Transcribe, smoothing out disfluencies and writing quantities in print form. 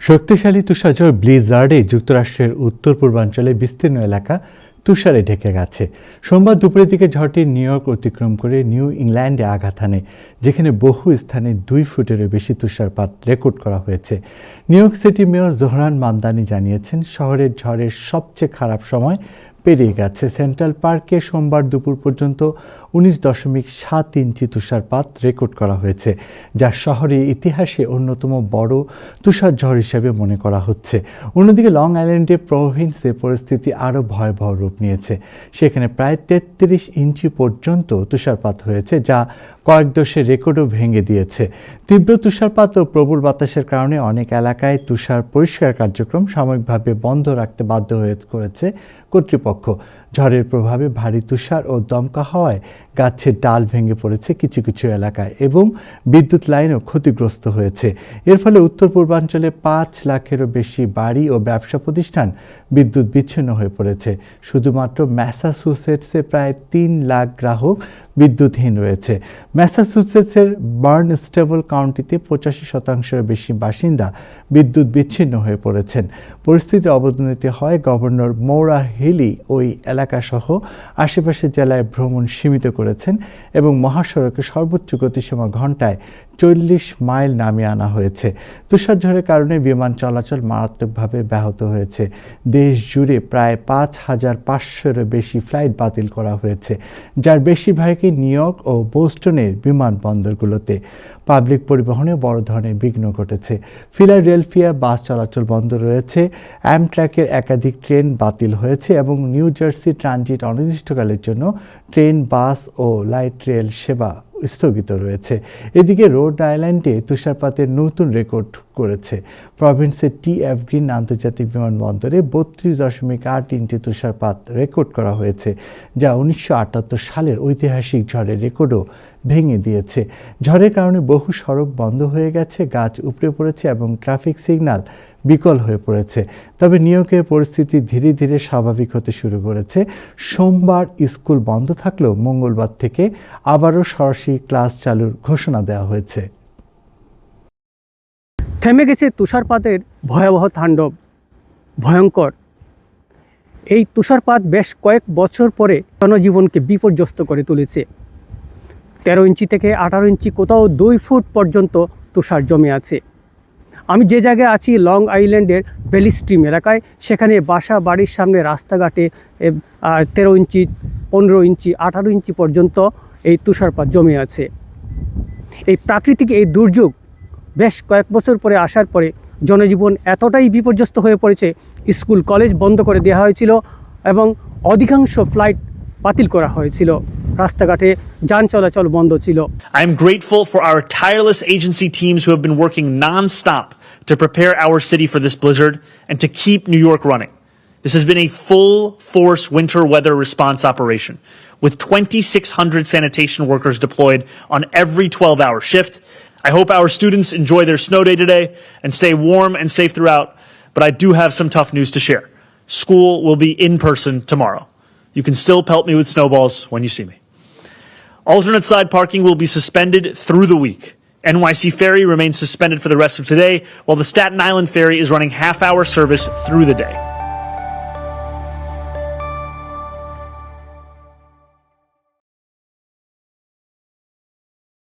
শক্তিশালী তুষারঝড় ব্লিজার্ডে যুক্তরাষ্ট্রের উত্তর পূর্বাঞ্চলে বিস্তীর্ণ এলাকা তুষারে ঢেকে গেছে। সোমবার দুপুরের দিকে ঝড়টি নিউ ইয়র্ক অতিক্রম করে নিউ ইংল্যান্ডে আঘাত হানে, যেখানে বহু স্থানে 2 ফুটেরও বেশি তুষারপাত রেকর্ড করা হয়েছে। New York city mayor Zohran Mamdani জানিয়েছেন, শহরের ঝড়ের সবচেয়ে খারাপ সময় পেরিয়ে গেছে। সেন্ট্রাল পার্কে সোমবার দুপুর পর্যন্ত 19.7 ইঞ্চি তুষারপাত রেকর্ড করা হয়েছে, যা শহরের ইতিহাসে অন্যতম বড় তুষার ঝড় হিসেবে মনে করা হচ্ছে। অন্যদিকে লং আইল্যান্ডের প্রভিন্সে পরিস্থিতি আরও ভয়াবহ রূপ নিয়েছে। সেখানে প্রায় 33 ইঞ্চি পর্যন্ত তুষারপাত হয়েছে, যা কয়েক দশের রেকর্ডও ভেঙে দিয়েছে। তীব্র তুষারপাত ও প্রবল বাতাসের কারণে অনেক এলাকায় তুষার পরিষ্কার কার্যক্রম সাময়িকভাবে বন্ধ রাখতে বাধ্য করেছে কর্তৃপক্ষ। ঝড়ের প্রভাবে ভারী তুষার ও দমকা হাওয়ায় গাছের ডাল ভেঙে পড়েছে কিছু কিছু এলাকায় এবং বিদ্যুৎ লাইনও ক্ষতিগ্রস্ত হয়েছে। এর ফলে উত্তর পূর্বাঞ্চলে 5 লাখেরও বেশি বাড়ি ও ব্যবসা প্রতিষ্ঠান বিদ্যুৎ বিচ্ছিন্ন হয়ে পড়েছে। শুধুমাত্র ম্যাসাচুসেটসে প্রায় 3 লাখ গ্রাহক বিদ্যুৎহীন রয়েছে। ম্যাসাচুসেটসের বার্নস্টেবল কাউন্টিতে 85% বেশি বাসিন্দা বিদ্যুৎ বিচ্ছিন্ন হয়ে পড়েছেন। পরিস্থিতির অবনতি হয় গভর্নর মৌরা হিলি ওই এলাকাসহ আশেপাশের জেলায় ভ্রমণ সীমিত করেছেন এবং মহাসড়কে সর্বোচ্চ গতিসীমা ঘন্টায় 40 মাইল নামিয়ে আনা হয়েছে। তুষারঝড়ের কারণে বিমান চলাচল মারাত্মকভাবে ব্যাহত হয়েছে। দেশ জুড়ে প্রায় 5,500-এরও বেশি ফ্লাইট বাতিল করা হয়েছে, যার বেশিরভাগই নিউ ইয়র্ক ও বোস্টনের বিমানবন্দরগুলোতে। পাবলিক পরিবহনে বড় ধরনের বিঘ্ন ঘটেছে। ফিলাডেলফিয়া বাস চলাচল বন্ধ রয়েছে, অ্যামট্রাকের একাধিক ট্রেন বাতিল হয়েছে এবং নিউ জার্সি ট্রানজিট অনির্দিষ্টকালের জন্য ট্রেন, বাস ও লাইট রেল সেবা স্থগিত রয়েছে। এদিকে রোড আইল্যান্ডে তুষারপাতের নতুন রেকর্ড করেছে। প্রভিন্সের টি.এফ. গ্রিন আন্তর্জাতিক বিমানবন্দরে 32.8 ইঞ্চি তুষারপাত রেকর্ড করা হয়েছে, যা 1978 সালের ঐতিহাসিক ঝড়ের রেকর্ডও ভেঙে দিয়েছে। ঝড়ের কারণে বহু সড়ক বন্ধ হয়ে গেছে, গাছ উপড়ে পড়েছে এবং ট্রাফিক সিগন্যাল বিকল হয়ে পড়েছে। তবে নিউ ইয়র্কের পরিস্থিতি ধীরে ধীরে স্বাভাবিক হতে শুরু করেছে। সোমবার স্কুল বন্ধ থাকলেও মঙ্গলবার থেকে আবারও সরাসরি ক্লাস চালুর ঘোষণা দেওয়া হয়েছে। থেমে গেছে তুষারপাতের ভয়াবহ তাণ্ডব, ভয়ঙ্কর এই তুষারপাত বেশ কয়েক বছর পরে জনজীবনকে বিপর্যস্ত করে তুলেছে। 13 ইঞ্চি থেকে 18 ইঞ্চি, কোথাও 2 ফুট পর্যন্ত তুষার জমে আছে। আমি যে জায়গায় আছি লং আইল্যান্ডের বেলি স্ট্রিম এলাকায়, সেখানে বাসা বাড়ির সামনে রাস্তাঘাটে 13 ইঞ্চি, 15 ইঞ্চি, 18 ইঞ্চি পর্যন্ত এই তুষারপাত জমে আছে। এই প্রাকৃতিক এই দুর্যোগ বেশ কয়েক বছর পরে আসার পরে জনজীবন এতটাই বিপর্যস্ত হয়ে পড়েছে, স্কুল কলেজ বন্ধ করে দেওয়া হয়েছিল এবং অধিকাংশ ফ্লাইট বাতিল করা হয়েছিল। রাস্তাঘাটে যান চলাচল বন্ধ ছিল। I am grateful for our tireless agency teams who have been working non-stop to prepare our city for this blizzard and to keep New York running. This has been a full-force winter weather response operation with 2,600 sanitation workers deployed on every 12-hour shift. I hope our students enjoy their snow day today and stay warm and safe throughout, but I do have some tough news to share. School will be in person tomorrow. You can still pelt me with snowballs when you see me. Alternate side parking will be suspended through the week. NYC Ferry remains suspended for the rest of today, while the Staten Island Ferry is running half-hour service through the day.